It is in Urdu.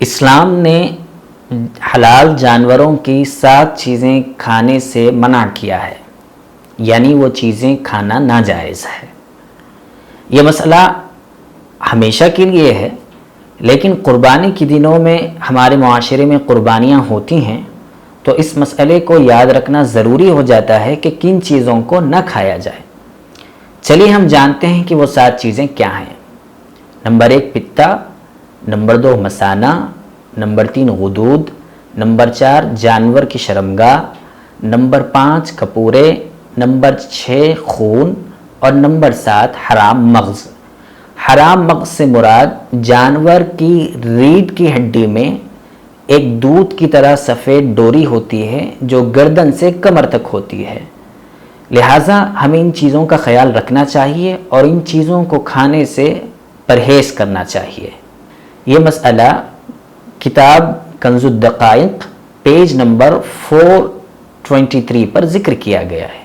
اسلام نے حلال جانوروں کی 7 چیزیں کھانے سے منع کیا ہے، یعنی وہ چیزیں کھانا ناجائز ہے۔ یہ مسئلہ ہمیشہ کے لیے ہے، لیکن قربانی کے دنوں میں ہمارے معاشرے میں قربانیاں ہوتی ہیں تو اس مسئلے کو یاد رکھنا ضروری ہو جاتا ہے کہ کن چیزوں کو نہ کھایا جائے۔ چلیے ہم جانتے ہیں کہ وہ 7 چیزیں کیا ہیں۔ نمبر 1 پتا، نمبر 2 مثانہ، نمبر 3 غدود، نمبر 4 جانور کی شرمگاہ، نمبر 5 کپورے، نمبر 6 خون اور نمبر 7 حرام مغز۔ حرام مغز سے مراد جانور کی ریڑھ کی ہڈی میں ایک دودھ کی طرح سفید ڈوری ہوتی ہے جو گردن سے کمر تک ہوتی ہے، لہٰذا ہمیں ان چیزوں کا خیال رکھنا چاہیے اور ان چیزوں کو کھانے سے پرہیز کرنا چاہیے۔ یہ مسئلہ کتاب کنز الدقائق پیج نمبر 423 پر ذکر کیا گیا ہے۔